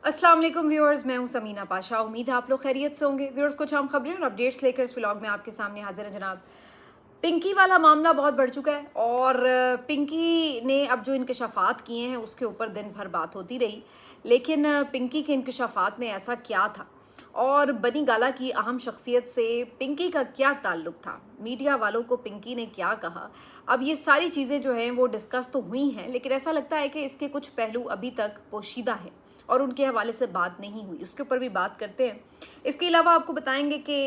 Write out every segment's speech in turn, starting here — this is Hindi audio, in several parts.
अस्सलाम वालेकुम व्यूअर्स, मैं हूं समीना पाशा। उम्मीद है आप लोग खैरियत से होंगे। व्यूअर्स, कुछ हम खबरें और अपडेट्स लेकर इस व्लॉग में आपके सामने हाजिर है जनाब। पिंकी वाला मामला बहुत बढ़ चुका है और पिंकी ने अब जो इंकशाफात किए हैं उसके ऊपर दिन भर बात होती रही। लेकिन पिंकी के इंकशाफात में ऐसा क्या था और बनी गाला की अहम शख्सियत से पिंकी का क्या ताल्लुक था, मीडिया वालों को पिंकी ने क्या कहा, अब ये सारी चीज़ें जो हैं वो डिस्कस तो हुई हैं, लेकिन ऐसा लगता है कि इसके कुछ पहलू अभी तक पोशीदा हैं और उनके हवाले से बात नहीं हुई। उसके ऊपर भी बात करते हैं। इसके अलावा आपको बताएंगे कि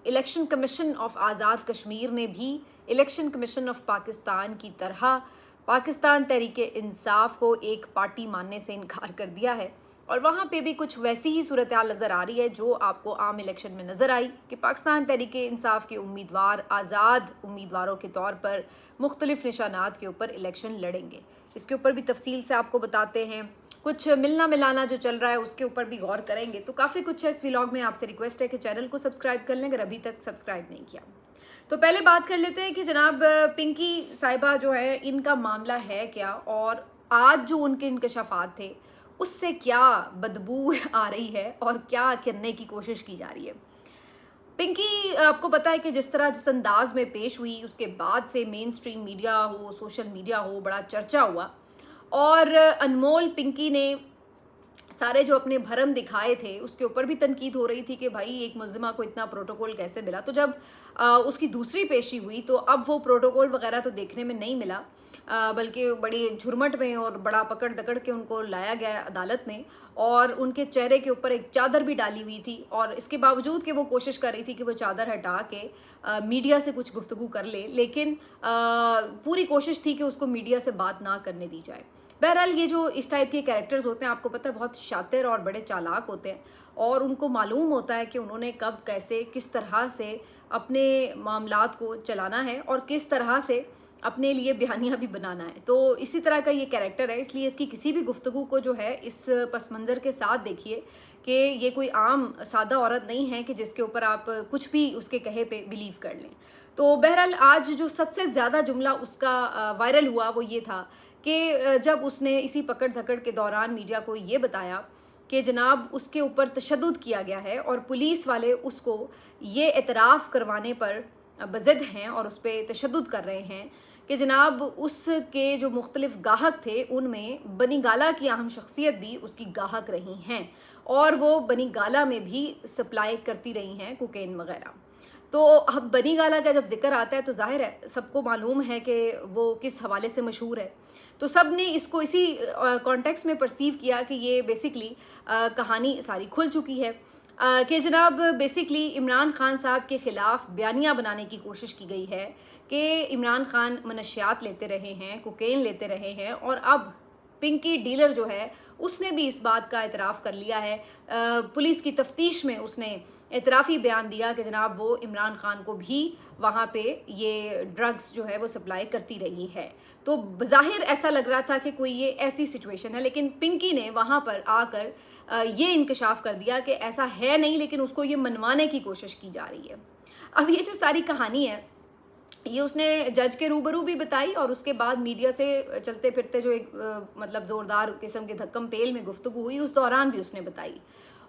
election commission of Azad Kashmir ने भी इलेक्शन कमीशन ऑफ पाकिस्तान की तरह पाकिस्तान तहरीके इंसाफ को एक पार्टी मानने से इनकार कर दिया है और वहाँ पे भी कुछ वैसी ही सूरत हाल नज़र आ रही है जो आपको आम इलेक्शन में नज़र आई कि पाकिस्तान तहरीके इंसाफ के उम्मीदवार आज़ाद उम्मीदवारों के तौर पर मुख्तलिफ निशानात के ऊपर इलेक्शन लड़ेंगे। इसके ऊपर भी तफसील से आपको बताते हैं। कुछ मिलना मिलाना जो चल रहा है उसके ऊपर भी गौर करेंगे। तो काफ़ी कुछ है इस व्लॉग में। आपसे रिक्वेस्ट है कि चैनल को सब्सक्राइब कर लें अगर अभी तक सब्सक्राइब नहीं किया। तो पहले बात कर लेते हैं कि जनाब पिंकी साहिबा जो है इनका मामला है क्या और आज जो उनके इंकशाफात थे उससे क्या बदबू आ रही है और क्या करने की कोशिश की जा रही है। पिंकी आपको पता है कि जिस तरह जिस अंदाज में पेश हुई उसके बाद से मेन स्ट्रीम मीडिया हो, सोशल मीडिया हो, बड़ा चर्चा हुआ और अनमोल पिंकी ने सारे जो अपने भरम दिखाए थे उसके ऊपर भी तनकीद हो रही थी कि भाई एक मुलजिमा को इतना प्रोटोकॉल कैसे मिला। तो जब उसकी दूसरी पेशी हुई तो अब वो प्रोटोकॉल वगैरह तो देखने में नहीं मिला, बल्कि बड़ी झुरमट में और बड़ा पकड़ दकड़ के उनको लाया गया अदालत में और उनके चेहरे के ऊपर एक चादर भी डाली हुई थी और इसके बावजूद कि वो कोशिश कर रही थी कि वो चादर हटा के मीडिया से कुछ गुफ्तगू कर ले, लेकिन पूरी कोशिश थी कि उसको मीडिया से बात ना करने दी जाए। बहरहाल ये जो इस टाइप के कैरेक्टर्स होते हैं आपको पता है बहुत शातिर और बड़े चालाक होते हैं और उनको मालूम होता है कि उन्होंने कब कैसे किस तरह से अपने मामलात को चलाना है और किस तरह से अपने लिए बयानियाँ भी बनाना है। तो इसी तरह का ये कैरेक्टर है, इसलिए इसकी किसी भी गुफ्तगू को जो है इस पस मंज़र के साथ देखिए कि ये कोई आम सादा औरत नहीं है कि जिसके ऊपर आप कुछ भी उसके कहे पे बिलीव कर लें। तो बहरहाल आज जो सबसे ज़्यादा जुमला उसका वायरल हुआ वो ये था कि जब उसने इसी पकड़ धकड़ के दौरान मीडिया को ये बताया कि जनाब उसके ऊपर तशद्दुद किया गया है और पुलिस वाले उसको ये एतराफ़ करवाने पर बज़िद हैं और उस पर तशद्दुद कर रहे हैं कि जनाब उसके जो मुख्तलिफ गाहक थे उनमें बनी गाला की अहम शख्सियत भी उसकी गाहक रही हैं और वो बनी गाला में भी सप्लाई करती रही हैं कोकेन वगैरह। तो अब बनी गाला का जब जिक्र आता है तो जाहिर है सबको मालूम है कि वो किस हवाले से मशहूर है। तो सब ने इसको इसी कॉन्टेक्स्ट में परसीव किया कि ये बेसिकली कहानी सारी खुल चुकी है कि जनाब बेसिकली इमरान खान साहब के ख़िलाफ़ बयानियाँ बनाने की कोशिश की गई है कि इमरान खान मनशियात लेते रहे हैं, कोकेन लेते रहे हैं और अब पिंकी डीलर जो है उसने भी इस बात का एतराफ़ कर लिया है। पुलिस की तफ्तीश में उसने एतराफ़ी बयान दिया कि जनाब वो इमरान खान को भी वहाँ पे ये ड्रग्स जो है वो सप्लाई करती रही है। तो बज़ाहिर ऐसा लग रहा था कि कोई ये ऐसी सिचुएशन है, लेकिन पिंकी ने वहाँ पर आकर ये इंकशाफ कर दिया कि ऐसा है नहीं, लेकिन उसको ये मनवाने की कोशिश की जा रही है। अब ये जो सारी कहानी है ये उसने जज के रूबरू भी बताई और उसके बाद मीडिया से चलते फिरते जो एक मतलब ज़ोरदार किस्म के धक्कम पेल में गुफ्तगू हुई उस दौरान भी उसने बताई।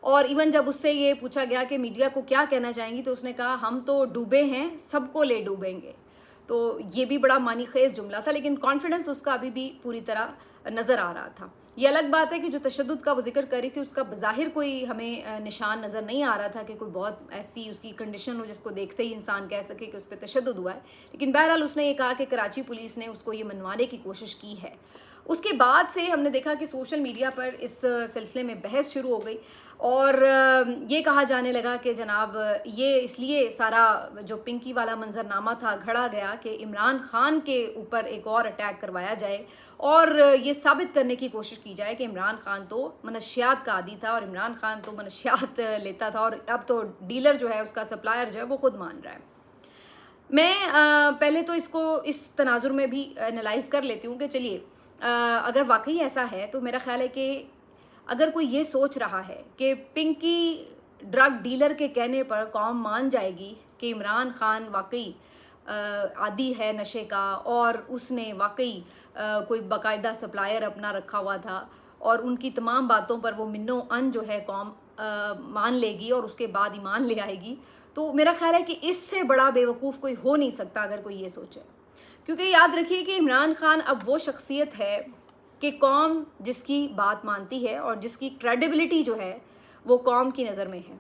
और इवन जब उससे ये पूछा गया कि मीडिया को क्या कहना चाहेंगी तो उसने कहा हम तो डूबे हैं, सबको ले डूबेंगे। तो ये भी बड़ा मानी खेज जुमला था, लेकिन कॉन्फिडेंस उसका अभी भी पूरी तरह नज़र आ रहा था। ये अलग बात है कि जो तशद्दुद का वो जिक्र कर रही थी उसका बज़ाहिर कोई हमें निशान नज़र नहीं आ रहा था कि कोई बहुत ऐसी उसकी कंडीशन हो जिसको देखते ही इंसान कह सके कि उस पर तशद्दुद हुआ है। लेकिन बहरहाल उसने ये कहा कि कराची पुलिस ने उसको ये मनवाने की कोशिश की है। उसके बाद से हमने देखा कि सोशल मीडिया पर इस सिलसिले में बहस शुरू हो गई और ये कहा जाने लगा कि जनाब ये इसलिए सारा जो पिंकी वाला मंजरनामा था घड़ा गया कि इमरान खान के ऊपर एक और अटैक करवाया जाए और ये साबित करने की कोशिश की जाए कि इमरान खान तो मनशियात का आदी था और इमरान खान तो मनशियात लेता था और अब तो डीलर जो है उसका सप्लायर जो है वो खुद मान रहा है। मैं पहले तो इसको इस तनाजुर में भी एनालाइज कर लेती हूँ कि चलिए अगर वाकई ऐसा है तो मेरा ख्याल है कि अगर कोई ये सोच रहा है कि पिंकी ड्रग डीलर के कहने पर कौम मान जाएगी कि इमरान खान वाकई आदी है नशे का और उसने वाकई कोई बाकायदा सप्लायर अपना रखा हुआ था और उनकी तमाम बातों पर वो मिन्नो अन जो है कौम मान लेगी और उसके बाद ईमान ले आएगी। तो मेरा ख्याल है कि इससे बड़ा बेवकूफ़ कोई हो नहीं सकता अगर कोई ये सोचे, क्योंकि याद रखिए कि इमरान खान अब वो शख्सियत है कि कौम जिसकी बात मानती है और जिसकी क्रेडिबिलिटी जो है वो कौम की नज़र में है।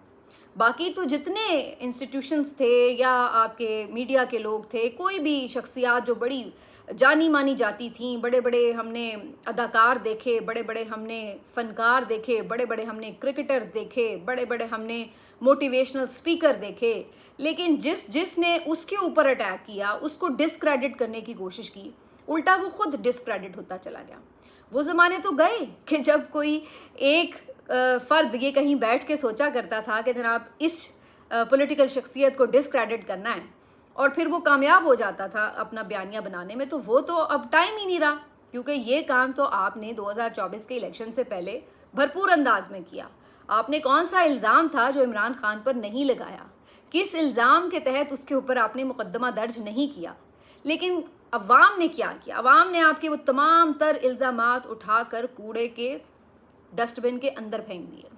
बाकी तो जितने इंस्टीट्यूशंस थे या आपके मीडिया के लोग थे, कोई भी शख्सियात जो बड़ी जानी मानी जाती थी, बड़े बड़े हमने अदाकार देखे, बड़े बड़े हमने फ़नकार देखे, बड़े बड़े हमने क्रिकेटर देखे, बड़े बड़े हमने मोटिवेशनल स्पीकर देखे, लेकिन जिसने उसके ऊपर अटैक किया उसको डिस्क्रेडिट करने की कोशिश की, उल्टा वो खुद डिस्क्रेडिट होता चला गया। वो ज़माने तो गए कि जब कोई एक फ़र्द ये कहीं बैठ के सोचा करता था कि जनाब इस पॉलिटिकल शख्सियत को डिस्क्रेडिट करना है और फिर वो कामयाब हो जाता था अपना बयानिया बनाने में। तो वो तो अब टाइम ही नहीं रहा, क्योंकि ये काम तो आपने 2024 के इलेक्शन से पहले भरपूर अंदाज में किया। आपने कौन सा इल्ज़ाम था जो इमरान खान पर नहीं लगाया, किस इल्ज़ाम के तहत उसके ऊपर आपने मुकदमा दर्ज नहीं किया, लेकिन अवाम ने क्या किया? अवाम ने आपके वो तमाम तर इल्ज़ामात उठाकर कूड़े के डस्टबिन के अंदर फेंक दिए।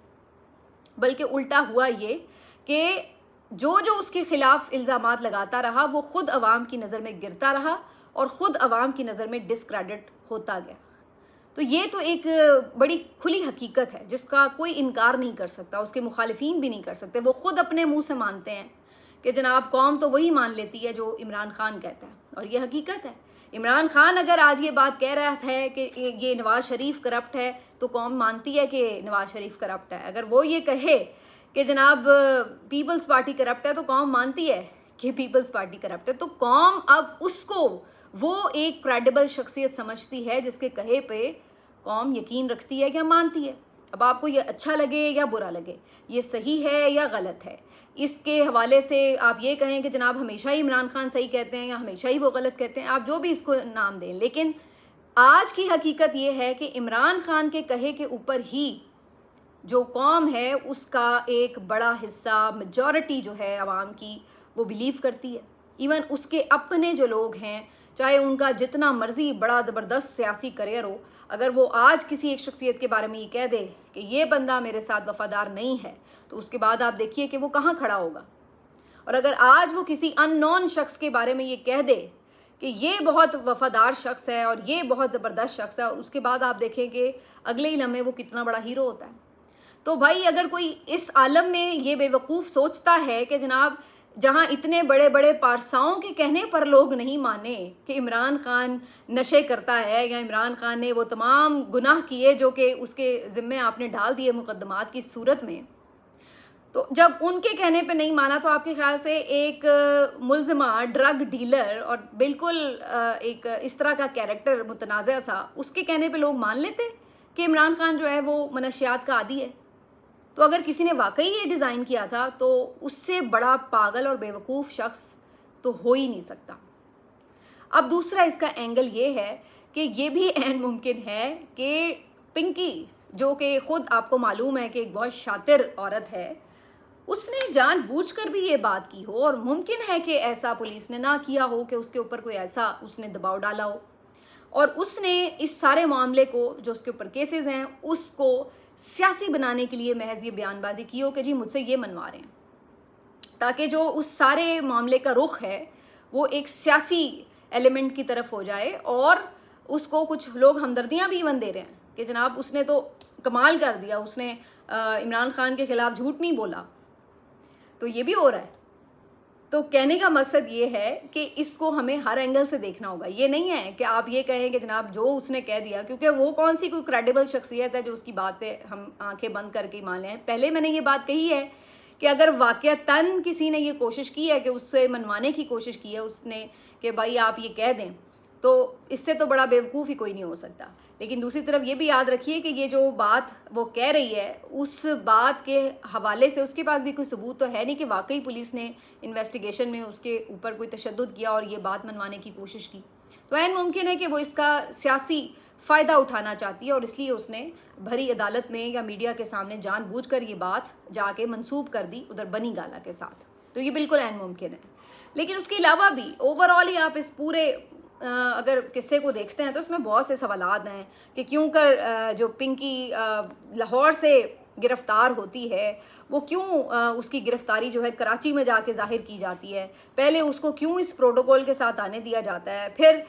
बल्कि उल्टा हुआ ये कि जो जो उसके खिलाफ इल्ज़ामात लगाता रहा वो खुद अवाम की नज़र में गिरता रहा और ख़ुद अवाम की नज़र में डिस्क्रेडिट होता गया। तो ये तो एक बड़ी खुली हकीकत है जिसका कोई इनकार नहीं कर सकता, उसके मुखालिफिन भी नहीं कर सकते। वो खुद अपने मुंह से मानते हैं कि जनाब कौम तो वही मान लेती है जो इमरान खान कहता है, और ये हकीकत है। इमरान खान अगर आज ये बात कह रहा है कि ये नवाज शरीफ करप्ट है तो कौम मानती है कि नवाज शरीफ करप्ट है। अगर वो ये कहे कि जनाब पीपल्स पार्टी करप्ट है तो कौम मानती है कि पीपल्स पार्टी करप्ट है। तो कौम अब उसको वो एक क्रेडिबल शख्सियत समझती है जिसके कहे पे कौम यकीन रखती है या मानती है। अब आपको ये अच्छा लगे या बुरा लगे, ये सही है या गलत है, इसके हवाले से आप ये कहें कि जनाब हमेशा ही इमरान खान सही कहते हैं या हमेशा ही वो गलत कहते हैं, आप जो भी इसको नाम दें, लेकिन आज की हकीकत ये है कि इमरान खान के कहे के ऊपर ही जो कौम है उसका एक बड़ा हिस्सा, मेजॉरिटी जो है आवाम की, वो बिलीव करती है। इवन उसके अपने जो लोग हैं, चाहे उनका जितना मर्जी बड़ा ज़बरदस्त सियासी करियर हो, अगर वो आज किसी एक शख्सियत के बारे में ये कह दे कि ये बंदा मेरे साथ वफादार नहीं है, तो उसके बाद आप देखिए कि वो कहाँ खड़ा होगा। और अगर आज वो किसी अननोन शख्स के बारे में ये कह दे कि ये बहुत वफादार शख्स है और ये बहुत ज़बरदस्त शख्स है, उसके बाद आप देखें कि अगले ही लम्हे वो कितना बड़ा हीरो होता है। तो भाई अगर कोई इस आलम में ये बेवकूफ़ सोचता है कि जनाब जहाँ इतने बड़े बड़े पारसाओं के कहने पर लोग नहीं माने कि इमरान खान नशे करता है या इमरान खान ने वो तमाम गुनाह किए जो कि उसके ज़िम्मे आपने डाल दिए मुकदमात की सूरत में, तो जब उनके कहने पे नहीं माना तो आपके ख्याल से एक मुल्ज़िमा, ड्रग डीलर और बिल्कुल एक इस तरह का कैरेक्टर मुतनाज़ा सा, उसके कहने पे लोग मान लेते कि इमरान खान जो है वो मनशियात का आदी है? तो अगर किसी ने वाकई ये डिज़ाइन किया था तो उससे बड़ा पागल और बेवकूफ़ शख्स तो हो ही नहीं सकता। अब दूसरा इसका एंगल ये है कि ये भी ऐन मुमकिन है कि पिंकी, जो कि ख़ुद आपको मालूम है कि एक बहुत शातिर औरत है, उसने जानबूझकर भी ये बात की हो, और मुमकिन है कि ऐसा पुलिस ने ना किया हो कि उसके ऊपर कोई ऐसा उसने दबाव डाला हो, और उसने इस सारे मामले को जो उसके ऊपर केसेस हैं उसको सियासी बनाने के लिए महज ये बयानबाजी की हो कि जी मुझसे ये मनवा रहे हैं, ताकि जो उस सारे मामले का रुख है वो एक सियासी एलिमेंट की तरफ हो जाए। और उसको कुछ लोग हमदर्दियाँ भी इवन दे रहे हैं कि जनाब उसने तो कमाल कर दिया, उसने इमरान खान के खिलाफ झूठ नहीं बोला। तो ये भी हो रहा है। तो कहने का मकसद ये है कि इसको हमें हर एंगल से देखना होगा। ये नहीं है कि आप ये कहें कि जनाब जो उसने कह दिया, क्योंकि वो कौन सी कोई क्रेडिबल शख्सियत है जो उसकी बात पे हम आंखें बंद करके मान लें। पहले मैंने ये बात कही है कि अगर वाक़यतन किसी ने ये कोशिश की है कि उससे मनवाने की कोशिश की है उसने कि भाई आप ये कह दें, तो इससे तो बड़ा बेवकूफ़ ही कोई नहीं हो सकता। लेकिन दूसरी तरफ ये भी याद रखिए कि ये जो बात वो कह रही है उस बात के हवाले से उसके पास भी कोई सबूत तो है नहीं कि वाकई पुलिस ने इन्वेस्टिगेशन में उसके ऊपर कोई तशद्दुद किया और ये बात मनवाने की कोशिश की। तो ऐन मुमकिन है कि वो इसका सियासी फ़ायदा उठाना चाहती है और इसलिए उसने भरी अदालत में या मीडिया के सामने जानबूझकर ये बात जाके मंसूब कर दी उधर बनी गाला के साथ। तो ये बिल्कुल ऐन मुमकिन है। लेकिन उसके अलावा भी ओवरऑल ही आप इस पूरे अगर किस्से को देखते हैं तो उसमें बहुत से सवालात हैं कि क्यों कर जो पिंकी लाहौर से गिरफ्तार होती है वो क्यों उसकी गिरफ्तारी जो है कराची में जाके जाहिर की जाती है, पहले उसको क्यों इस प्रोटोकॉल के साथ आने दिया जाता है, फिर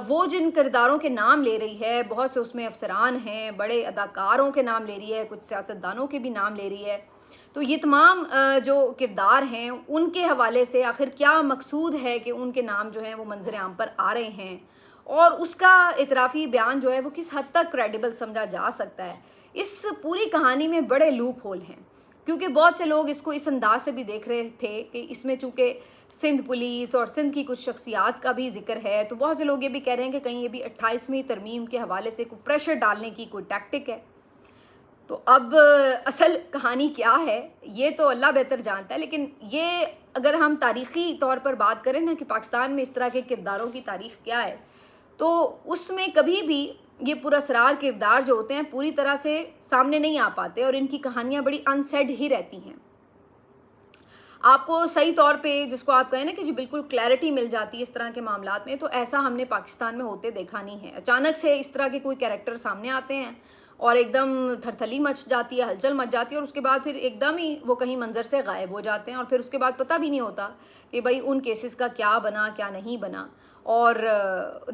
वो जिन किरदारों के नाम ले रही है, बहुत से उसमें अफसरान हैं, बड़े अदाकारों के नाम ले रही है, कुछ सियासतदानों के भी नाम ले रही है, तो ये तमाम जो किरदार हैं उनके हवाले से आखिर क्या मकसूद है कि उनके नाम जो हैं वो मंजर आम पर आ रहे हैं और उसका इतराफ़ी बयान जो है वो किस हद तक क्रेडिबल समझा जा सकता है। इस पूरी कहानी में बड़े लूप होल हैं, क्योंकि बहुत से लोग इसको इस अंदाज से भी देख रहे थे कि इसमें चूँकि सिंध पुलिस और सिंध की कुछ शख्सियात का भी जिक्र है, तो बहुत से लोग ये भी कह रहे हैं कि कहीं ये भी 28वीं तरमीम के हवाले से कोई प्रेशर डालने की कोई टैक्टिक है। तो अब असल कहानी क्या है ये तो अल्लाह बेहतर जानता है, लेकिन ये अगर हम तारीख़ी तौर पर बात करें ना कि पाकिस्तान में इस तरह के किरदारों की तारीख़ क्या है, तो उसमें कभी भी ये पुरअसरार किरदार जो होते हैं पूरी तरह से सामने नहीं आ पाते और इनकी कहानियाँ बड़ी अनसेड ही रहती हैं। आपको सही तौर पे जिसको आप कहें ना कि जी बिल्कुल क्लैरिटी मिल जाती है इस तरह के मामलात में, तो ऐसा हमने पाकिस्तान में होते देखा नहीं है। अचानक से इस तरह के कोई कैरेक्टर सामने आते हैं और एकदम थरथली मच जाती है, हलचल मच जाती है और उसके बाद फिर एकदम ही वो कहीं मंजर से गायब हो जाते हैं और फिर उसके बाद पता भी नहीं होता कि भाई उन केसेस का क्या बना क्या नहीं बना, और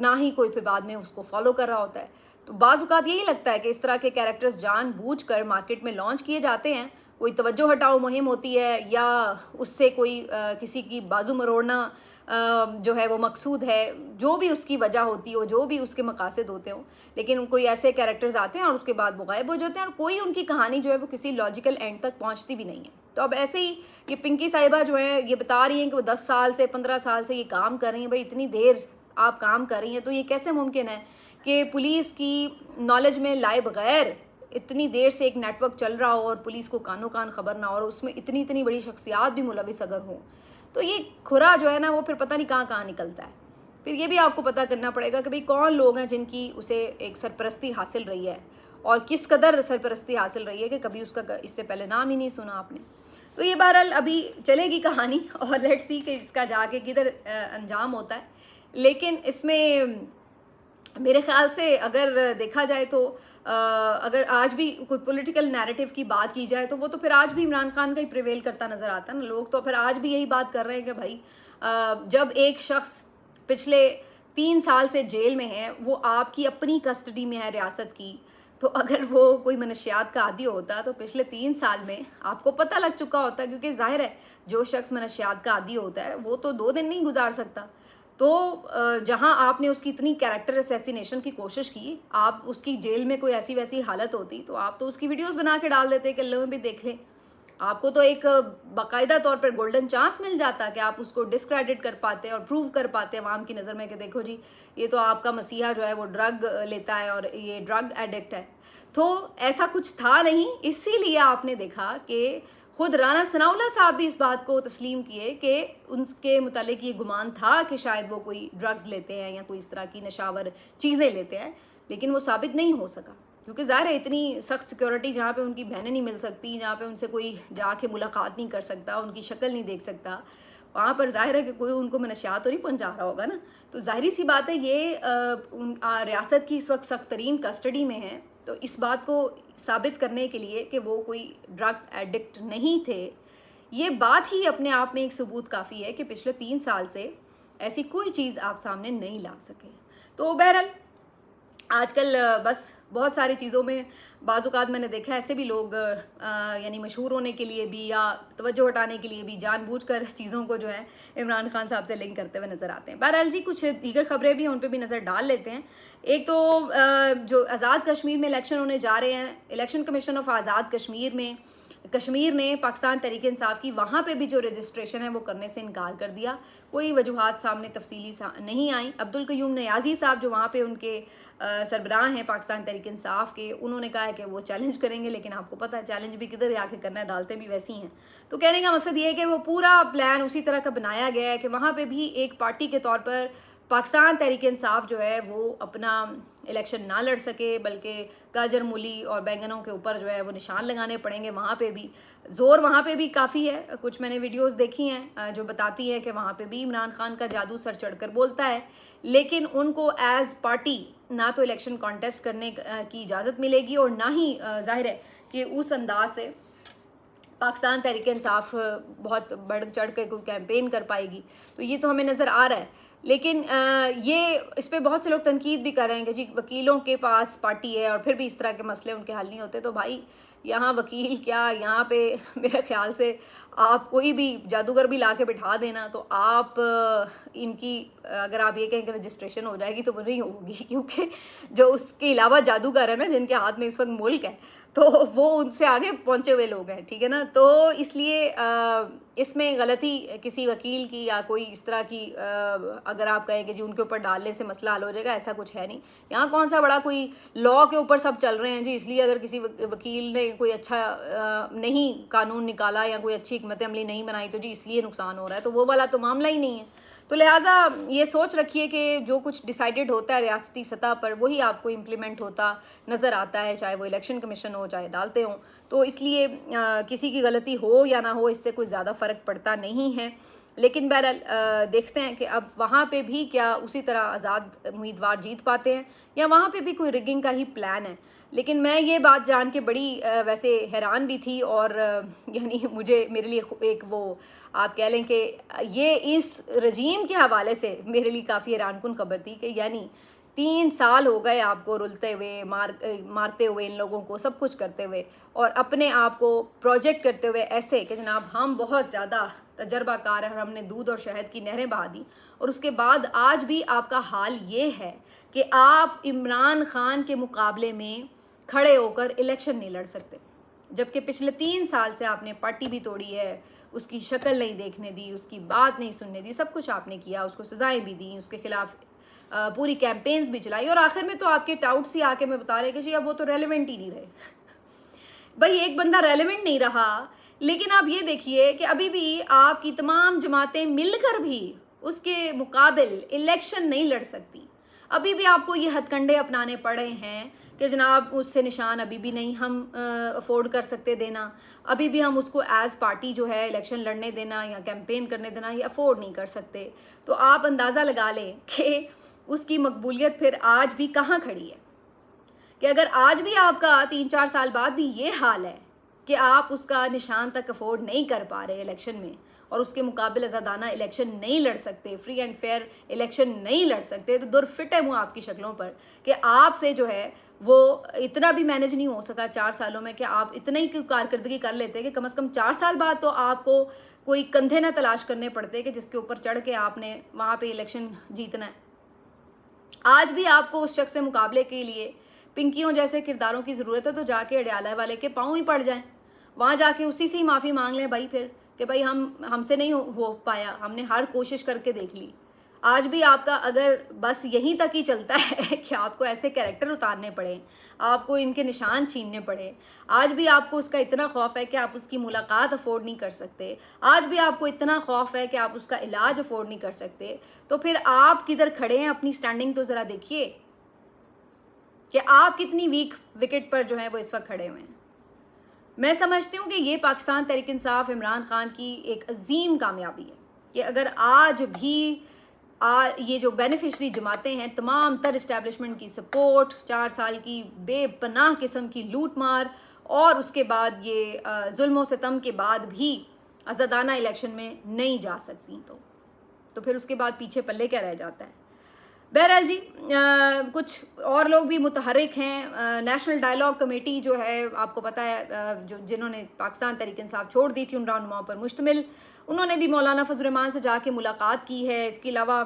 ना ही कोई फिर बाद में उसको फॉलो कर रहा होता है। तो बाज़ औक़ात यही लगता है कि इस तरह के कैरेक्टर्स जानबूझकर मार्केट में लॉन्च किए जाते हैं, कोई तवज्जो हटाओ मुहिम होती है या उससे कोई किसी की बाजू मरोड़ना जो है वो मकसूद है, जो भी उसकी वजह होती हो, जो भी उसके मकासद होते हों, लेकिन कोई ऐसे कैरेक्टर्स आते हैं और उसके बाद वो गायब हो जाते हैं और कोई उनकी कहानी जो है वो किसी लॉजिकल एंड तक पहुंचती भी नहीं है। तो अब ऐसे ही ये पिंकी साहिबा जो है ये बता रही हैं कि वो 10 साल से 15 साल से ये काम कर रही हैं। भाई इतनी देर आप काम कर रही हैं तो ये कैसे मुमकिन है कि पुलिस की नॉलेज में लाए बगैर इतनी देर से एक नेटवर्क चल रहा हो और पुलिस को कानो कान खबर ना हो और उसमें इतनी इतनी बड़ी शख्सियात भी मुलविस अगर हों, तो ये खुरा जो है ना वो फिर पता नहीं कहाँ कहाँ निकलता है। फिर ये भी आपको पता करना पड़ेगा कि भाई कौन लोग हैं जिनकी उसे एक सरपरस्ती हासिल रही है और किस कदर सरपरस्ती हासिल रही है कि कभी उसका इससे पहले नाम ही नहीं सुना आपने। तो ये बहरहाल अभी चलेगी कहानी और लेट्स सी कि इसका जाके किधर अंजाम होता है। लेकिन इसमें मेरे ख्याल से अगर देखा जाए तो अगर आज भी कोई पॉलिटिकल नैरेटिव की बात की जाए तो वो तो फिर आज भी इमरान खान का ही प्रिवेल करता नज़र आता है ना। लोग तो फिर आज भी यही बात कर रहे हैं कि भाई जब एक शख्स पिछले 3 साल से जेल में है, वो आपकी अपनी कस्टडी में है रियासत की, तो अगर वो कोई मनशियात का आदी होता तो पिछले 3 साल में आपको पता लग चुका होता, क्योंकि जाहिर है जो शख्स मनशियात का आदी होता है वो तो 2 दिन नहीं गुजार सकता। तो जहां आपने उसकी इतनी कैरेक्टर असैसिनेशन की कोशिश की, आप उसकी जेल में कोई ऐसी वैसी हालत होती तो आप तो उसकी वीडियोस बना के डाल देते कि लोग भी देख लें। आपको तो एक बाकायदा तौर पर गोल्डन चांस मिल जाता कि आप उसको डिस्क्रेडिट कर पाते और प्रूव कर पाते अवाम की नज़र में कि देखो जी ये तो आपका मसीहा जो है वो ड्रग लेता है और ये ड्रग एडिक्ट है। तो ऐसा कुछ था नहीं, इसीलिए आपने देखा कि खुद राना सनाउल्लाह साहब भी इस बात को तस्लीम किए कि उनके मुतालिक ये गुमान था कि शायद वो कोई ड्रग्स लेते हैं या कोई इस तरह की नशावर चीज़ें लेते हैं, लेकिन वो साबित नहीं हो सका क्योंकि ज़ाहिर है इतनी सख्त सिक्योरिटी जहाँ पे उनकी बहनें नहीं मिल सकती, जहाँ पे उनसे कोई जाके मुलाकात नहीं कर सकता, उनकी शक्ल नहीं देख सकता, वहाँ पर जाहिर है कि कोई उनको मनशियात तो नहीं पहुँचा रहा होगा ना। तो जाहिर सी बात है ये रियासत की इस वक्त सख्त तरीन कस्टडी में है, तो इस बात को साबित करने के लिए कि वो कोई ड्रग एडिक्ट नहीं थे, ये बात ही अपने आप में एक सबूत काफ़ी है कि पिछले 3 साल से ऐसी कोई चीज़ आप सामने नहीं ला सके। तो बहरहाल आजकल बस बहुत सारी चीज़ों में बाज़ औक़ात मैंने देखा ऐसे भी लोग यानी मशहूर होने के लिए भी या तवज्जो हटाने के लिए भी जानबूझकर चीज़ों को जो है इमरान खान साहब से लिंक करते हुए नज़र आते हैं। बहरहाल जी कुछ दीगर खबरें भी हैं, उन पे भी नज़र डाल लेते हैं। एक तो जो आज़ाद कश्मीर में इलेक्शन होने जा रहे हैं, election commission of Azad Kashmir ने पाकिस्तान तहरीक इंसाफ की वहाँ पे भी जो रजिस्ट्रेशन है वो करने से इनकार कर दिया। कोई वजूहात सामने तफसीली नहीं आई। अब्दुल कयूम नियाज़ी साहब जो वहाँ पे उनके सरबराह हैं पाकिस्तान तहरीक इंसाफ के, उन्होंने कहा है कि वो चैलेंज करेंगे, लेकिन आपको पता है चैलेंज भी किधर जाके करना है, दालतें भी वैसी हैं। तो कहने का मकसद ये है कि वो पूरा प्लान उसी तरह का बनाया गया है कि वहाँ पर भी एक पार्टी के तौर पर पाकिस्तान तहरीक इंसाफ जो है वो अपना इलेक्शन ना लड़ सके, बल्कि गाजर मूली और बैंगनों के ऊपर जो है वो निशान लगाने पड़ेंगे। वहाँ पे भी ज़ोर वहाँ पे भी काफ़ी है। कुछ मैंने वीडियोस देखी हैं जो बताती है कि वहाँ पे भी इमरान खान का जादू सर चढ़कर बोलता है, लेकिन उनको एज पार्टी ना तो इलेक्शन कॉन्टेस्ट करने की इजाज़त मिलेगी और ना ही जाहिर है कि उस अंदाज से पाकिस्तान तहरीक इंसाफ बहुत बढ़ चढ़ के कोई कैंपेन कर पाएगी। तो ये तो हमें नज़र आ रहा है। लेकिन ये इस पे बहुत से लोग तनकीद भी कर रहे हैं कि जी वकीलों के पास पार्टी है और फिर भी इस तरह के मसले उनके हल नहीं होते। तो भाई यहाँ वकील क्या, यहाँ पे मेरे ख्याल से आप कोई भी जादूगर भी ला के बिठा देना तो आप इनकी अगर आप ये कहें कि रजिस्ट्रेशन हो जाएगी तो वो नहीं होगी, क्योंकि जो उसके अलावा जादूगर है ना जिनके हाथ में इस वक्त मुल्क है तो वो उनसे आगे पहुंचे हुए लोग हैं, ठीक है ना। तो इसलिए इसमें गलती किसी वकील की या कोई इस तरह की अगर आप कहें कि जी उनके ऊपर डालने से मसला हल हो जाएगा, ऐसा कुछ है नहीं। यहाँ कौन सा बड़ा कोई लॉ के ऊपर सब चल रहे हैं जी, इसलिए अगर किसी वकील ने कोई अच्छा नहीं कानून निकाला या कोई अच्छी हिकमत अमली नहीं बनाई तो जी इसलिए नुकसान हो रहा है, तो वो वाला तो मामला ही नहीं है। तो लिहाजा ये सोच रखिए कि जो कुछ डिसाइडेड होता है रियासती सतह पर वही आपको इम्प्लीमेंट होता नज़र आता है, चाहे वो इलेक्शन कमीशन हो चाहे अदालतें हों। तो इसलिए किसी की गलती हो या ना हो इससे कोई ज़्यादा फ़र्क पड़ता नहीं है। लेकिन बहरहाल देखते हैं कि अब वहाँ पे भी क्या उसी तरह आज़ाद उम्मीदवार जीत पाते हैं या वहाँ पे भी कोई रिगिंग का ही प्लान है। लेकिन मैं ये बात जान के बड़ी वैसे हैरान भी थी और यानी मुझे मेरे लिए एक वो आप कह लें कि ये इस रजीम के हवाले से मेरे लिए काफ़ी हैरानकुन खबर थी कि यानी 3 साल हो गए आपको रुलते हुए मारते हुए इन लोगों को सब कुछ करते हुए और अपने आप को प्रोजेक्ट करते हुए ऐसे कि जनाब हम बहुत ज़्यादा तजर्बाकार है और हमने दूध और शहद की नहरें बहा दी, और उसके बाद आज भी आपका हाल ये है कि आप इमरान खान के मुकाबले में खड़े होकर इलेक्शन नहीं लड़ सकते। जबकि पिछले 3 साल से आपने पार्टी भी तोड़ी है, उसकी शक्ल नहीं देखने दी, उसकी बात नहीं सुनने दी, सब कुछ आपने किया, उसको सजाएं भी दी, उसके खिलाफ पूरी कैंपेन्स भी चलाई और आखिर में तो आपके टाउट्स ही आके मैं बता रहे कि जी अब वो तो रेलेवेंट ही नहीं रहे। भाई एक बंदा रेलेवेंट नहीं रहा, लेकिन आप ये देखिए कि अभी भी आपकी तमाम जमातें मिलकर भी उसके मुकाबिल इलेक्शन नहीं लड़ सकती। अभी भी आपको ये हथकंडे अपनाने पड़े हैं कि जनाब उससे निशान अभी भी नहीं हम अफोर्ड कर सकते देना, अभी भी हम उसको एज पार्टी जो है इलेक्शन लड़ने देना या कैंपेन करने देना ये अफोर्ड नहीं कर सकते। तो आप अंदाज़ा लगा लें कि उसकी मकबूलियत फिर आज भी कहाँ खड़ी है, कि अगर आज भी आपका 3-4 साल बाद भी ये हाल है कि आप उसका निशान तक अफोर्ड नहीं कर पा रहे इलेक्शन में और उसके मुकाबले आज़ादाना इलेक्शन नहीं लड़ सकते, फ्री एंड फेयर इलेक्शन नहीं लड़ सकते, तो दुर्फिट है मुँह आपकी शक्लों पर कि आपसे जो है वो इतना भी मैनेज नहीं हो सका 4 सालों में कि आप इतना ही कारकर्दगी कर लेते कि कम से कम 4 साल बाद तो आपको कोई कंधे ना तलाश करने पड़ते कि जिसके ऊपर चढ़ के आपने वहाँ पे इलेक्शन जीतना है। आज भी आपको उस शख्स से मुकाबले के लिए पिंकियों जैसे किरदारों की ज़रूरत है, तो जाके अडयाला वाले के पाँव ही पड़ जाएं, वहाँ जाके उसी से ही माफ़ी मांग लें भाई फिर कि भाई हमसे नहीं हो पाया, हमने हर कोशिश करके देख ली। आज भी आपका अगर बस यहीं तक ही चलता है कि आपको ऐसे कैरेक्टर उतारने पड़े, आपको इनके निशान छीनने पड़े, आज भी आपको उसका इतना खौफ है कि आप उसकी मुलाकात अफोर्ड नहीं कर सकते, आज भी आपको इतना खौफ है कि आप उसका इलाज अफोर्ड नहीं कर सकते, तो फिर आप किधर खड़े हैं? अपनी स्टैंडिंग तो ज़रा देखिए कि आप कितनी वीक विकेट पर जो है वो इस वक्त खड़े हुए हैं। मैं समझती हूँ कि ये पाकिस्तान तहरीक इंसाफ इमरान खान की एक अजीम कामयाबी है कि अगर आज भी ये जो बेनिफिशरी जमातें हैं तमाम तर इस्टेब्लिशमेंट की सपोर्ट, 4 साल की बेपनाह किस्म की लूट मार और उसके बाद ये जुल्म सितम के बाद भी आज़ादाना इलेक्शन में नहीं जा सकती, तो फिर उसके बाद पीछे पल्ले क्या रह जाता है। बहरहाल जी कुछ और लोग भी मुतहरिक हैं। नेशनल डायलॉग कमेटी जो है आपको पता है जो जिन्होंने पाकिस्तान तहरीक इंसाफ छोड़ दी थी उन रहनुमाओं पर मुश्तमिल, उन्होंने भी मौलाना फजल रहमान से जाके मुलाकात की है। इसके अलावा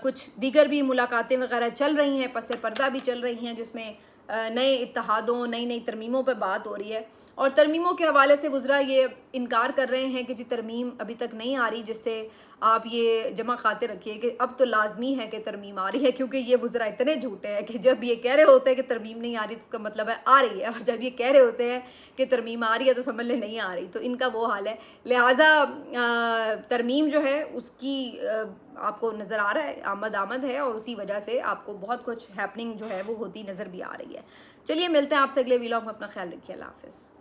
कुछ दीगर भी मुलाकातें वगैरह चल रही हैं, पस पर्दा भी चल रही हैं, जिसमें नए इत्तेहादों, नई नई तरमीमों पर बात हो रही है। और तरमीमों के हवाले से वज़रा ये इनकार कर रहे हैं कि जी तरमीम अभी तक नहीं आ रही, जिससे आप ये जमा खाते रखिए कि अब तो लाजमी है कि तरमीम आ रही है, क्योंकि ये वज़रा इतने झूठे हैं कि जब ये कह रहे होते हैं कि तरमीम नहीं आ रही तो उसका मतलब है आ रही है, और जब ये कह रहे होते हैं कि तरमीम आ रही है तो समझ ले नहीं आ रही। तो इनका वो हाल है। लिहाजा तरमीम जो है उसकी आपको नज़र आ रहा है आमद है, और उसी वजह से आपको बहुत कुछ हैपनिंग जो है वो होती नज़र भी आ रही है। चलिए मिलते हैं आपसे अगले वीलॉग में। अपना ख्याल रखिए। अल्लाह हाफ़िज़।